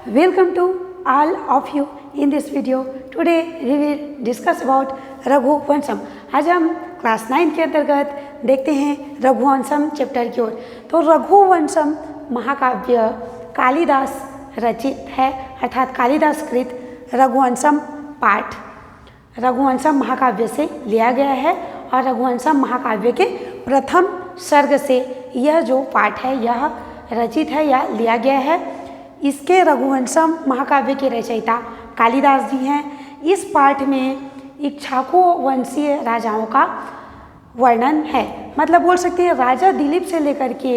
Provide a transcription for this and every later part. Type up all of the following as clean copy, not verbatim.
Welcome to all of you in this video. Today we will discuss about Raghuvamsham. आज हम class 9 के अंतर्गत देखते हैं रघुवंशम चैप्टर की ओर। तो रघुवंशम महाकाव्य कालिदास रचित है, अर्थात कालिदास कृत रघुवंशम पाठ रघुवंशम महाकाव्य से लिया गया है और रघुवंशम महाकाव्य के प्रथम सर्ग से यह जो पाठ है यह रचित है या लिया गया है। इसके रघुवंशम महाकाव्य के रचयिता कालिदास जी हैं। इस पाठ में इक्ष्वाकु वंशीय राजाओं का वर्णन है, मतलब बोल सकते हैं राजा दिलीप से लेकर के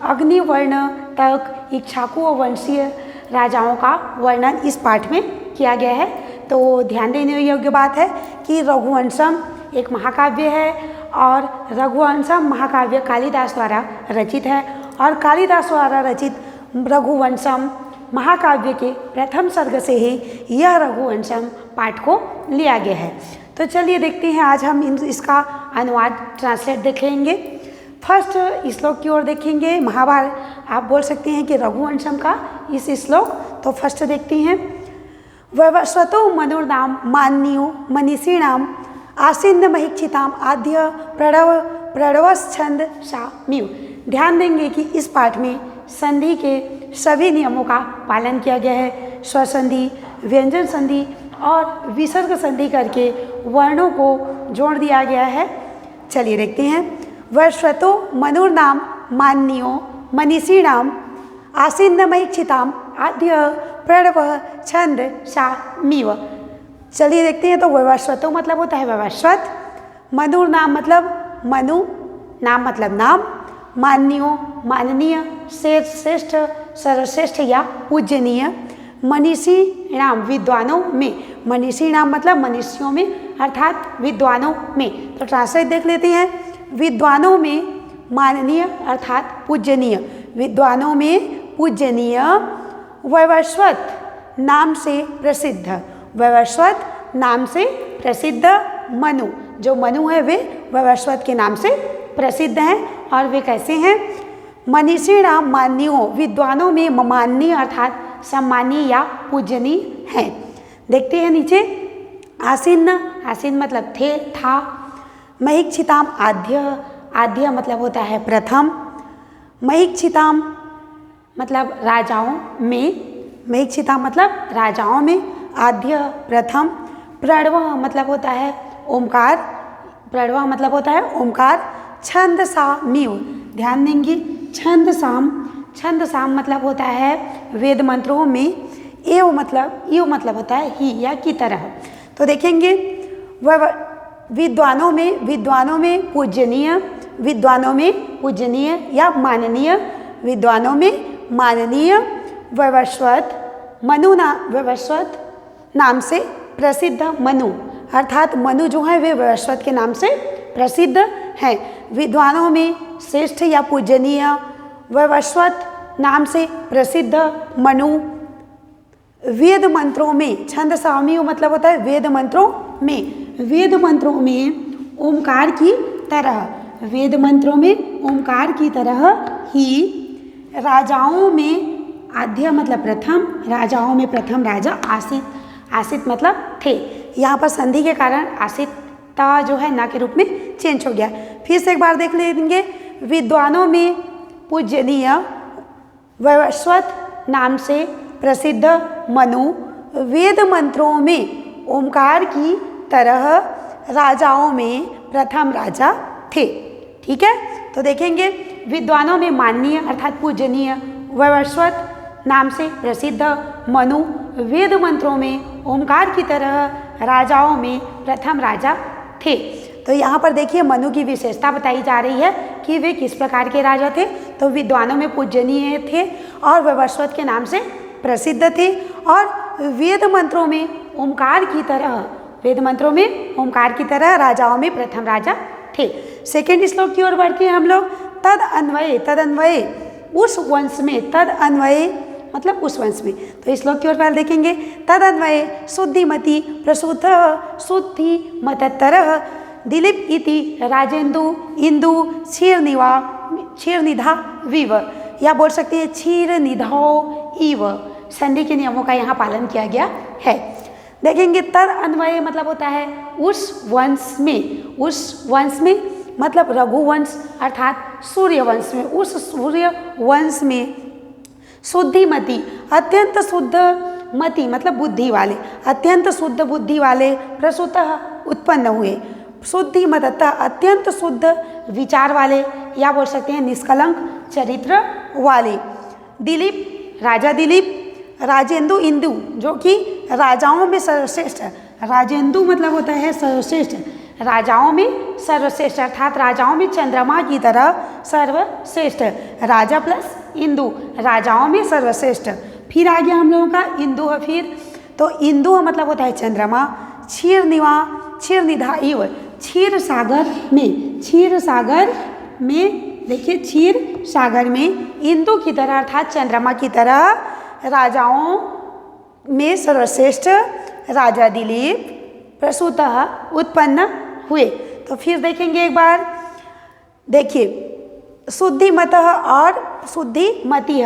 अग्निवर्ण तक इक्ष्वाकु वंशीय राजाओं का वर्णन इस पाठ में किया गया है। तो ध्यान देने योग्य बात है कि रघुवंशम एक महाकाव्य है और रघुवंशम महाकाव्य कालिदास द्वारा रचित है और कालिदास द्वारा रचित रघुवंशम महाकाव्य के प्रथम सर्ग से ही यह रघुवंशम पाठ को लिया गया है। तो चलिए देखते हैं, आज हम इसका अनुवाद ट्रांसलेट देखेंगे। फर्स्ट श्लोक की ओर देखेंगे। महाभारत आप बोल सकते हैं कि रघुवंशम का इस श्लोक। तो फर्स्ट देखते हैं। वैवस्वतो मनुर्नाम मान्यो मनीषीणाम आसीन्न महिक्षिताम आद्य प्रणवश्छंद साम्यु। ध्यान देंगे कि इस पाठ में संधि के सभी नियमों का पालन किया गया है। स्वसंधि, व्यंजन संधि और विसर्ग संधि करके वर्णों को जोड़ दिया गया है। चलिए देखते हैं। वैश्वतो मनुर्नाम मान्यो मनीषीणाम आसीन्न महिक्षिताम आद्य प्रणव छंद साम्यु। चलिए देखते हैं। तो वैवस्वतो मतलब होता है वैवस्वत, मनुर नाम मतलब मनु, नाम मतलब नाम, मान्यो माननीय, श्रेष्ठ सर्वश्रेष्ठ या पूजनीय, मनीषी नाम विद्वानों में, मनीषी नाम मतलब मनुष्यों में अर्थात विद्वानों में। तो ट्रांसलेट देख लेते हैं। विद्वानों में माननीय अर्थात पूजनीय, विद्वानों में पूजनीय, वैवस्वत नाम से प्रसिद्ध, वैवस्वत नाम से प्रसिद्ध मनु, जो मनु है वे वैवस्वत के नाम से प्रसिद्ध हैं। और वे कैसे हैं? मनीषीणाम मान्यो, विद्वानों में माननीय अर्थात सम्मानीय या पूजनीय हैं। देखते हैं नीचे। आसीन्न, आसीन मतलब थे, था। महिक्षिताम आद्य, आद्य मतलब होता है प्रथम। महिक्षिताम मतलब राजाओं में, महिक्षिताम मतलब राजाओं में, आद्य प्रथम। प्रणव मतलब होता है ओमकार, प्रणव मतलब होता है ओमकार। छंद साम्यु, ध्यान देंगे। छंद साम, छंद साम मतलब होता है वेद मंत्रों में। एव मतलब होता है ही या की तरह। तो देखेंगे वह विद्वानों में पूजनीय, विद्वानों में पूजनीय या माननीय, विद्वानों में माननीय, वैवस्वत वैवस्वत नाम से प्रसिद्ध मनु, अर्थात मनु जो है वे वैवस्वत के नाम से प्रसिद्ध हैं। विद्वानों में श्रेष्ठ या पूजनीय, वैवस्वत नाम से प्रसिद्ध मनु, वेद मंत्रों में, छंद साम्यु मतलब होता है वेद मंत्रों में, वेद मंत्रों में ओमकार की तरह, वेद मंत्रों में ओमकार की तरह ही, राजाओं में आद्य मतलब प्रथम, राजाओं में प्रथम राजा आसित, आसित मतलब थे। यहाँ पर संधि के कारण आसिता जो है ना के रूप में चेंज हो गया। फिर से एक बार देख लेंगे। विद्वानों में पूजनीय, वैवस्वत नाम से प्रसिद्ध मनु, वेद मंत्रों में ओमकार की तरह राजाओं में प्रथम राजा थे। ठीक है। तो देखेंगे विद्वानों में माननीय अर्थात पूजनीय, वैवस्वत नाम से प्रसिद्ध मनु, वेद मंत्रों में ओमकार की तरह राजाओं में प्रथम राजा थे। तो यहाँ पर देखिए मनु की विशेषता बताई जा रही है कि वे किस प्रकार के राजा थे। तो विद्वानों में पूजनीय थे और वैवस्वत के नाम से प्रसिद्ध थे और वेद मंत्रों में ओमकार की तरह, वेद मंत्रों में ओमकार की तरह राजाओं में प्रथम राजा थे। सेकेंड श्लोक की ओर बढ़ते हैं हम लोग। तद अन्वये उस वंश में, तद अन्वये मतलब उस वंश में। तो इस श्लोक की ओर पहले देखेंगे। तद अन्वये शुद्धिमती प्रसूत शुद्धि मततरः दिलीप इति राजेंदु इंदु क्षीरनिधा विव, या बोल सकते हैं क्षीर निधाओ इव, संधि के नियमों का यहाँ पालन किया गया है। देखेंगे तर अन्वय मतलब होता है उस वंश में मतलब रघुवंश अर्थात सूर्यवंश में, उस सूर्यवंश में शुद्धिमती अत्यंत शुद्ध मति मतलब बुद्धि वाले, अत्यंत शुद्ध बुद्धि वाले प्रसूतः उत्पन्न हुए। शुद्धिमतः अत्यंत शुद्ध विचार वाले या बोल सकते हैं निष्कलंक चरित्र वाले। दिलीप, राजा दिलीप, राजेंदु इंदु जो कि राजाओं में सर्वश्रेष्ठ, राजेंदु मतलब होता है सर्वश्रेष्ठ, राजाओं में सर्वश्रेष्ठ अर्थात राजाओं में चंद्रमा की तरह सर्वश्रेष्ठ, राजा प्लस इंदु राजाओं में सर्वश्रेष्ठ। फिर आ गया हम लोगों का इंदु है, फिर तो इंदु मतलब होता है चंद्रमा। क्षीर निधा इव, क्षीर सागर में देखिए क्षीर सागर में इंदु की तरह अर्थात चंद्रमा की तरह राजाओं में सर्वश्रेष्ठ राजा दिलीप प्रसूतः उत्पन्न हुए। तो फिर देखेंगे एक बार, देखिए शुद्धिमतः और शुद्धिमती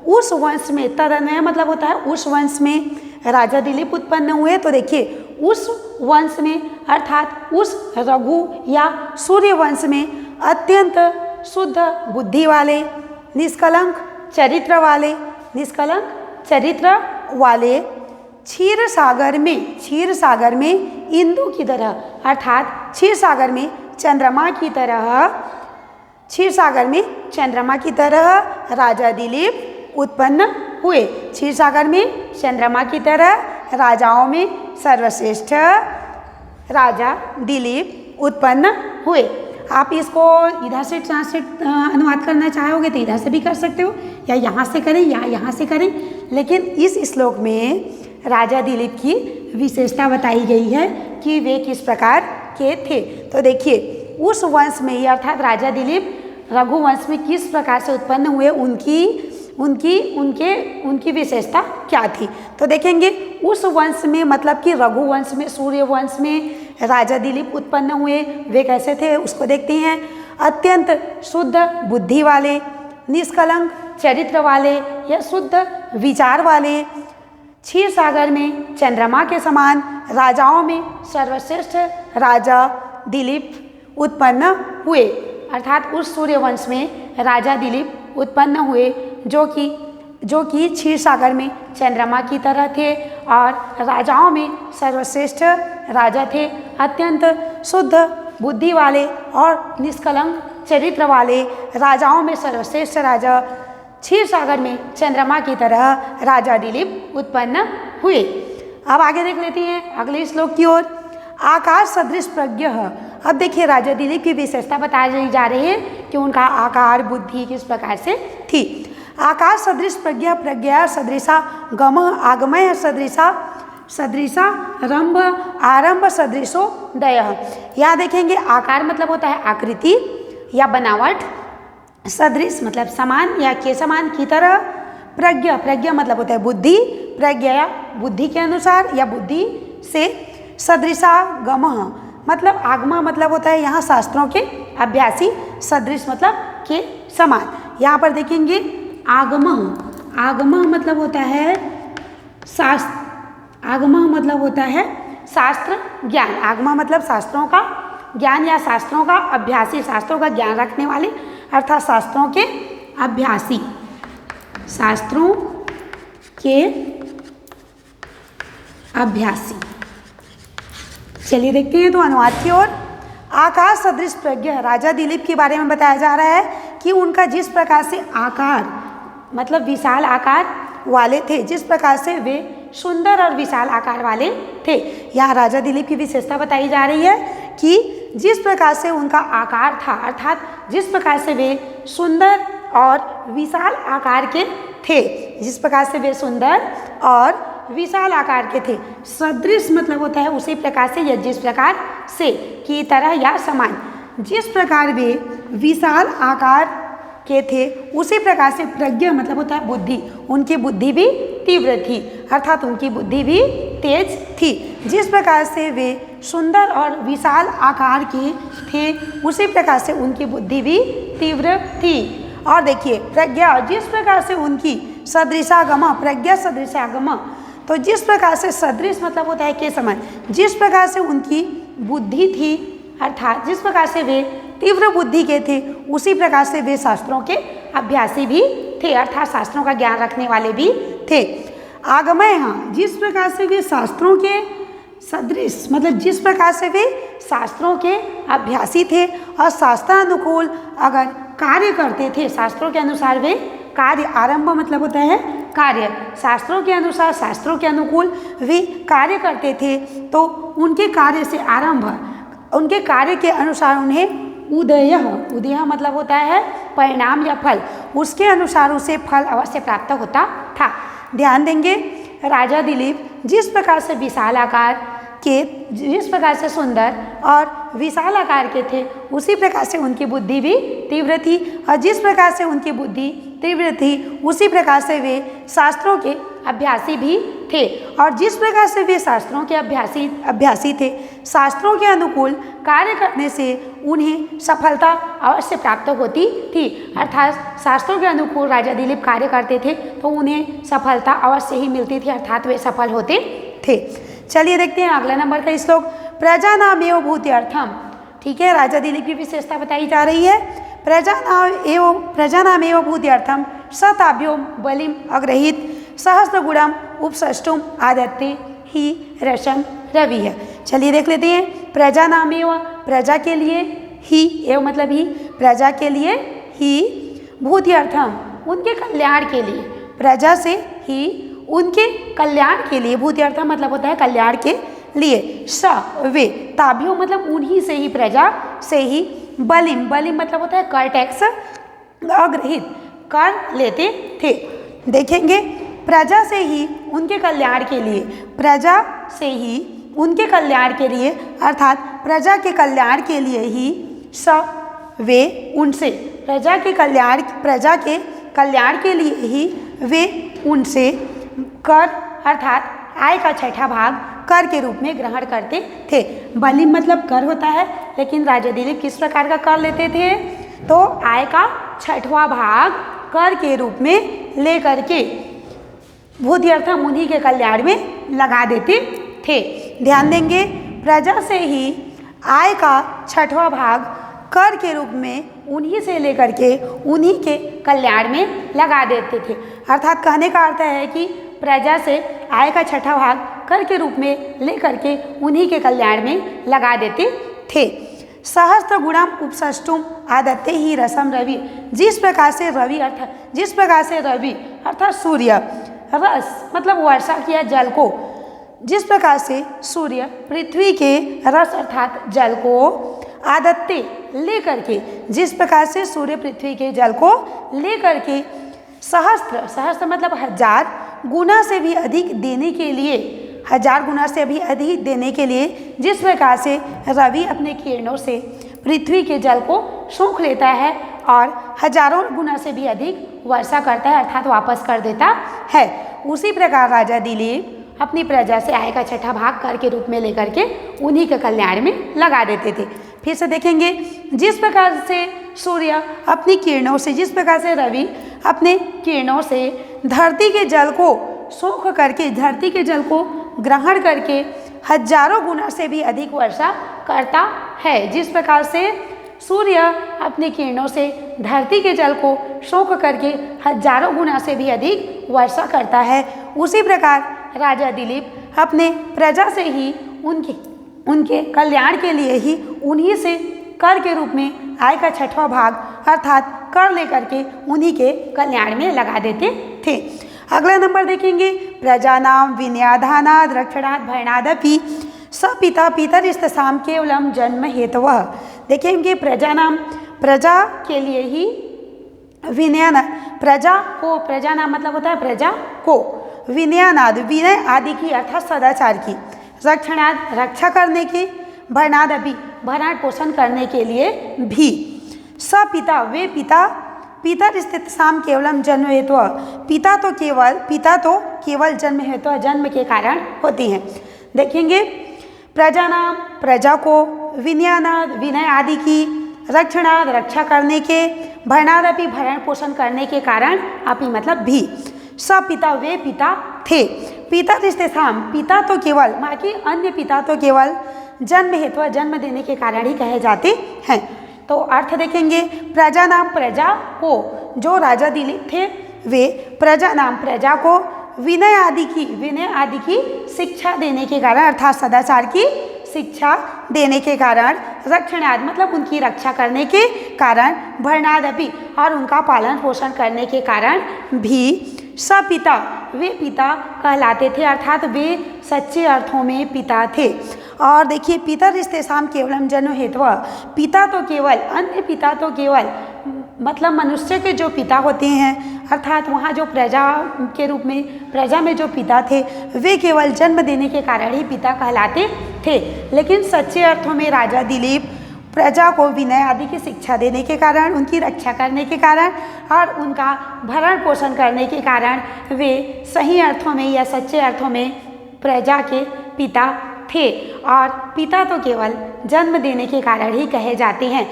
उस वंश में, तदन्वय मतलब होता है उस वंश में राजा दिलीप उत्पन्न हुए। तो देखिए उस वंश में अर्थात उस रघु या सूर्य वंश में अत्यंत शुद्ध बुद्धि वाले, निष्कलंक चरित्र वाले क्षीर सागर में इंदु की तरह अर्थात क्षीर सागर में चंद्रमा की तरह राजा दिलीप उत्पन्न हुए। क्षीर सागर में चंद्रमा की तरह राजाओं में सर्वश्रेष्ठ राजा दिलीप उत्पन्न हुए। आप इसको इधर से ट्रांसलेट अनुवाद करना चाहोगे तो इधर से भी कर सकते हो, या यहाँ से करें या यहाँ से करें, लेकिन इस श्लोक में राजा दिलीप की विशेषता बताई गई है कि वे किस प्रकार के थे। तो देखिए उस वंश में अर्थात राजा दिलीप रघुवंश में किस प्रकार से उत्पन्न हुए, उनकी विशेषता क्या थी। तो देखेंगे उस वंश में मतलब कि रघुवंश में, सूर्यवंश में राजा दिलीप उत्पन्न हुए, वे कैसे थे उसको देखते हैं। अत्यंत शुद्ध बुद्धि वाले, निष्कलंक चरित्र वाले या शुद्ध विचार वाले, क्षीर सागर में चंद्रमा के समान राजाओं में सर्वश्रेष्ठ राजा दिलीप उत्पन्न हुए। अर्थात उस सूर्यवंश में राजा दिलीप उत्पन्न हुए जो कि क्षीर सागर में चंद्रमा की तरह थे और राजाओं में सर्वश्रेष्ठ राजा थे, अत्यंत शुद्ध बुद्धि वाले और निष्कलंक चरित्र वाले, राजाओं में सर्वश्रेष्ठ राजा, क्षीर सागर में चंद्रमा की तरह राजा दिलीप उत्पन्न हुए। अब आगे देख लेते हैं अगले श्लोक की ओर। आकार सदृश प्रज्ञ। अब देखिए राजा दिलीप की विशेषता बताई जा रही है कि उनका आकार बुद्धि किस प्रकार से थी। आकार सदृश प्रज्ञा, प्रज्ञा सदृशा गम, आगमय सदृशा रंभ, आरंभ सदृशो दय। यहाँ देखेंगे आकार मतलब होता है आकृति या बनावट, सदृश मतलब समान या के समान की तरह, प्रज्ञा मतलब होता है बुद्धि, प्रज्ञा या बुद्धि के अनुसार या बुद्धि से, सदृशा गम मतलब आगमा मतलब होता है यहाँ शास्त्रों के अभ्यासी, सदृश मतलब के समान। यहाँ पर देखेंगे आगम मतलब होता है शास्त्र ज्ञान, आगमा मतलब शास्त्रों का ज्ञान या शास्त्रों का अभ्यासी, शास्त्रों का ज्ञान रखने वाले अर्थात शास्त्रों के अभ्यासी, शास्त्रों के अभ्यासी। चलिए देखते हैं तो अनुवाद की ओर। आकार सदृश प्रज्ञ, राजा दिलीप के बारे में बताया जा रहा है कि उनका जिस प्रकार से आकार मतलब विशाल आकार वाले थे, जिस प्रकार से वे सुंदर और विशाल आकार वाले थे। यहाँ राजा दिलीप की विशेषता बताई जा रही है कि जिस प्रकार से उनका आकार था अर्थात जिस प्रकार से वे सुंदर और विशाल आकार के थे, जिस प्रकार से वे सुंदर और विशाल आकार के थे। सदृश मतलब होता है उसी प्रकार से या जिस प्रकार से, की तरह या समान। जिस प्रकार वे विशाल आकार के थे उसी प्रकार से प्रज्ञा मतलब होता है बुद्धि, उनकी बुद्धि भी तीव्र थी अर्थात उनकी बुद्धि भी तेज थी। जिस प्रकार से वे सुंदर और विशाल आकार के थे उसी प्रकार से उनकी बुद्धि भी तीव्र थी और देखिए प्रज्ञा, जिस प्रकार से उनकी सदृशागमा, प्रज्ञा सदृशागमा, तो जिस प्रकार से सदृश मतलब होता है के समान, जिस प्रकार से उनकी बुद्धि थी, अर्थात जिस प्रकार से वे तीव्र बुद्धि के थे, उसी प्रकार से वे शास्त्रों के अभ्यासी भी थे, अर्थात शास्त्रों का ज्ञान रखने वाले भी थे। आगमय, हाँ, जिस प्रकार से वे शास्त्रों के सदृश मतलब जिस प्रकार से वे शास्त्रों के अभ्यासी थे और शास्त्रानुकूल अगर कार्य करते थे, शास्त्रों के अनुसार वे कार्य, आरंभ मतलब होता है कार्य, शास्त्रों के अनुसार शास्त्रों के अनुकूल वे कार्य करते थे, तो उनके कार्य से आरंभ, उनके कार्य के अनुसार उन्हें उदय, उदय मतलब होता है परिणाम या फल, उसके अनुसार उसे फल अवश्य प्राप्त होता था। ध्यान देंगे, राजा दिलीप जिस प्रकार से विशाल आकार के, जिस प्रकार से सुंदर और विशाल आकार के थे, उसी प्रकार से उनकी बुद्धि भी तीव्र थी, और जिस प्रकार से उनकी बुद्धि तीव्र थी, उसी प्रकार से वे शास्त्रों के अभ्यासी भी थे, और जिस प्रकार से वे शास्त्रों के अभ्यासी थे, शास्त्रों के अनुकूल कार्य करने से उन्हें सफलता अवश्य प्राप्त होती थी, अर्थात शास्त्रों के अनुकूल राजा दिलीप कार्य करते थे तो उन्हें सफलता अवश्य ही मिलती थी, अर्थात वे सफल होते थे। चलिए देखते हैं अगला नंबर का श्लोक, प्रजानामेव भूत्यर्थम। ठीक है, राजा दिलीप की विशेषता बताई जा रही है। प्रजानामेव भूत्यर्थम सताभ्यो बलिम अग्रहीत सहस्रगुणम उपसष्टुम आदत्ते ही रसम रवि है। चलिए देख लेते हैं, प्रजानामेव, प्रजा के लिए, ही एव मतलब ही, प्रजा के लिए, ही, भूत्यर्थम उनके कल्याण के लिए, प्रजा से ही उनके कल्याण के लिए, भूत्यर्थम मतलब होता है कल्याण के लिए, स वे, ताभ्यो मतलब उन्हीं से ही, प्रजा से ही, बलिम, बलिम मतलब होता है कर टैक्स, अग्रहित कर लेते थे। देखेंगे, प्रजा से ही उनके कल्याण के लिए, प्रजा से ही उनके कल्याण के लिए, अर्थात प्रजा के कल्याण के लिए ही, स वे उनसे, प्रजा के कल्याण के लिए ही वे उनसे कर अर्थात आय का छठा भाग कर के रूप में ग्रहण करते थे। बलिम मतलब कर होता है, लेकिन राजा दिलीप किस प्रकार का कर लेते थे, तो आय का छठवां भाग कर के रूप में लेकर के भूत्यर्थम उन्हीं के कल्याण में लगा देते थे। ध्यान देंगे, प्रजा से ही आय का छठवां भाग कर के रूप में उन्हीं से लेकर के उन्हीं के कल्याण में लगा देते थे, अर्थात कहने का अर्थ है कि प्रजा से आय का छठा भाग कर के रूप में लेकर के उन्हीं के कल्याण में लगा देते थे। सहस्त्र गुणम उपसष्टुम आदत्ते ही रसम रवि, जिस प्रकार से रवि अर्थात सूर्य, रस मतलब वर्षा किया जल को, जिस प्रकार से सूर्य पृथ्वी के रस अर्थात जल को आदत्ते लेकर के, जिस प्रकार से सूर्य पृथ्वी के जल को लेकर के सहस्त्र, सहस्त्र मतलब हजार गुना से भी अधिक देने के लिए, हजार गुना से भी अधिक देने के लिए, जिस प्रकार से रवि अपने किरणों से पृथ्वी के जल को सोख लेता है और हजारों गुना से भी अधिक वर्षा करता है, अर्थात वापस कर देता है, उसी प्रकार राजा दिलीप अपनी प्रजा से आय का छठा भाग कर के रूप में लेकर के उन्हीं के कल्याण में लगा देते थे। फिर से देखेंगे, जिस प्रकार से सूर्य अपनी किरणों से, जिस प्रकार से रवि अपने किरणों से धरती के जल को सोख करके, धरती के जल को ग्रहण करके हजारों गुना से भी अधिक वर्षा करता है, जिस प्रकार से सूर्य अपनी किरणों से धरती के जल को सोख करके हजारों गुना से भी अधिक वर्षा करता है, उसी प्रकार राजा दिलीप अपने प्रजा से ही उनके कल्याण के लिए ही उन्हीं से कर के रूप में आय का छठवां भाग अर्थात कर लेकर के उन्हीं के कल्याण में लगा देते थे। अगला नंबर देखेंगे, प्रजानाम विनयाधानाद रक्षणाद भयनादपि सपिता पितरिस्तसाम केवलम जन्म हेतवः। देखेंगे, प्रजानाम, प्रजा के लिए ही विनयनाद, प्रजा को, प्रजा नाम मतलब होता है प्रजा को, विनयनाद विनय आदि की अर्थात सदाचार की, रक्षणाद रक्षा करने की, भरणादपि भरण पोषण करने के लिए भी, सपिता वे पिता, पितर स्थित साम केवलम जन्म हेतु, पिता तो केवल जन्म हेतु, जन्म के कारण होती हैं। देखेंगे, प्रजा नाम प्रजा को, विनयनाद विनय आदि की, रक्षणाद रक्षा करने के, भरणादपि भरण पोषण करने के कारण, अपि मतलब भी, सपिता वे पिता थे। पिता तिष्ठेषां, पिता तो केवल, बाकी अन्य पिता तो केवल जन्म हेतु जन्म देने के कारण ही कहे जाते हैं। तो अर्थ देखेंगे, प्रजा नाम प्रजा को, जो राजा दिलीप थे वे प्रजा नाम प्रजा को विनय आदि की शिक्षा देने के कारण, अर्थात सदाचार की शिक्षा देने के कारण, रक्षणाद मतलब उनकी रक्षा करने के कारण, भरणादपि और उनका पालन पोषण करने के कारण भी, सपिता वे पिता कहलाते थे, अर्थात वे सच्चे अर्थों में पिता थे। और देखिए, पिता रिश्तेषाम केवलम जन्म हेतु, पिता तो केवल, अन्य पिता तो केवल मतलब मनुष्य के जो पिता होते हैं, अर्थात वहाँ जो प्रजा के रूप में, प्रजा में जो पिता थे वे केवल जन्म देने के कारण ही पिता कहलाते थे। लेकिन सच्चे अर्थों में राजा दिलीप प्रजा को विनय आदि की शिक्षा देने के कारण, उनकी रक्षा करने के कारण और उनका भरण पोषण करने के कारण वे सही अर्थों में या सच्चे अर्थों में प्रजा के पिता थे। और पिता तो केवल जन्म देने के कारण ही कहे जाते हैं।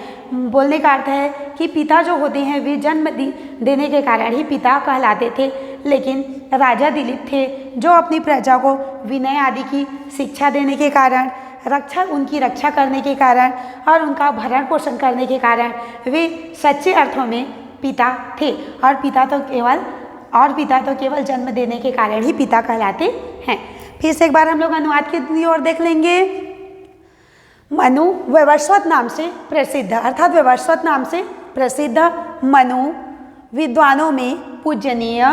बोलने का अर्थ है कि पिता जो होते हैं वे जन्म देने के कारण ही पिता कहलाते थे। लेकिन राजा दिलीप थे जो अपनी प्रजा को विनय आदि की शिक्षा देने के कारण, उनकी रक्षा करने के कारण और उनका भरण पोषण करने के कारण वे सच्चे अर्थों में पिता थे। और पिता तो केवल जन्म देने के कारण ही पिता कहलाते हैं। फिर से एक बार हम लोग अनुवाद की ओर देख लेंगे। मनु वैवस्वत नाम से प्रसिद्ध, अर्थात वैवस्वत नाम से प्रसिद्ध मनु विद्वानों में पूजनीय,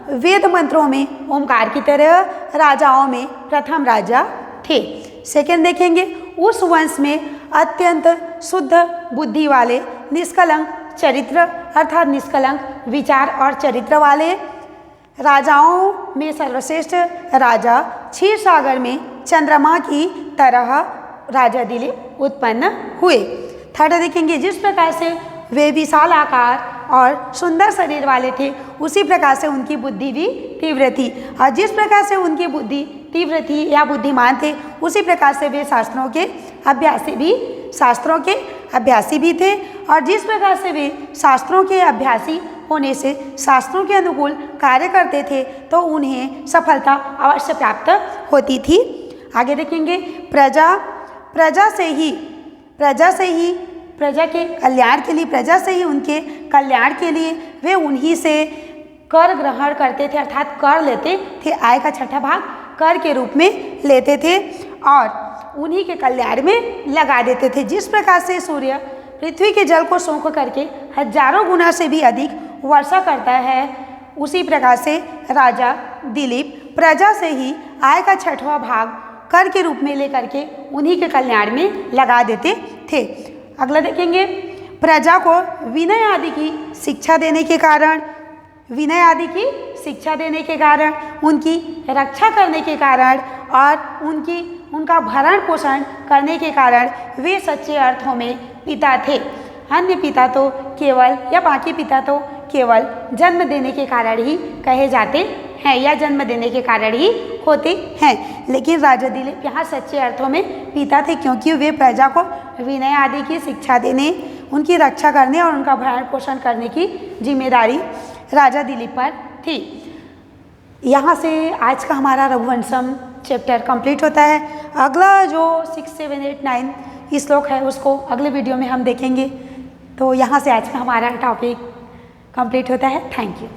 वेद मंत्रों में ओमकार की तरह राजाओं में प्रथम राजा थे। सेकंड देखेंगे, उस वंश में अत्यंत शुद्ध बुद्धि वाले, निष्कलंक चरित्र अर्थात निष्कलंक विचार और चरित्र वाले राजाओं में सर्वश्रेष्ठ राजा, क्षीर सागर में चंद्रमा की तरह राजा दिलीप उत्पन्न हुए। थर्ड देखेंगे, जिस प्रकार से वे विशाल आकार और सुंदर शरीर वाले थे उसी प्रकार से उनकी बुद्धि भी तीव्र थी। और जिस प्रकार से उनकी बुद्धि तीव्र थी या बुद्धिमान थे उसी प्रकार से वे शास्त्रों के अभ्यासी भी थे। और जिस प्रकार से वे शास्त्रों के अभ्यासी होने से शास्त्रों के अनुकूल कार्य करते थे तो उन्हें सफलता अवश्य प्राप्त होती थी। आगे देखेंगे, प्रजा के कल्याण के लिए, प्रजा से ही उनके कल्याण के लिए वे उन्हीं से कर ग्रहण करते थे, अर्थात कर लेते थे। आय का छठा भाग कर के रूप में लेते थे और उन्हीं के कल्याण में लगा देते थे। जिस प्रकार से सूर्य पृथ्वी के जल को सोख करके हजारों गुना से भी अधिक वर्षा करता है, उसी प्रकार से राजा दिलीप प्रजा से ही आय का छठवां भाग कर के रूप में लेकर के उन्हीं के कल्याण में लगा देते थे। अगला देखेंगे, प्रजा को विनय आदि की शिक्षा देने के कारण, उनकी रक्षा करने के कारण और उनका भरण पोषण करने के कारण वे सच्चे अर्थों में पिता थे। अन्य पिता तो केवल या बाकी पिता तो केवल जन्म देने के कारण ही कहे जाते हैं या जन्म देने के कारण ही होते हैं। लेकिन राजा दिलीप यहाँ सच्चे अर्थों में पिता थे क्योंकि वे प्रजा को विनय आदि की शिक्षा देने, उनकी रक्षा करने और उनका भरण पोषण करने की जिम्मेदारी राजा दिलीप पर थी। यहाँ से आज का हमारा रघुवंशम चैप्टर कंप्लीट होता है। अगला जो 6, 7, 8, 9 श्लोक है उसको अगले वीडियो में हम देखेंगे। तो यहाँ से आज का हमारा टॉपिक कंप्लीट होता है। Thank you.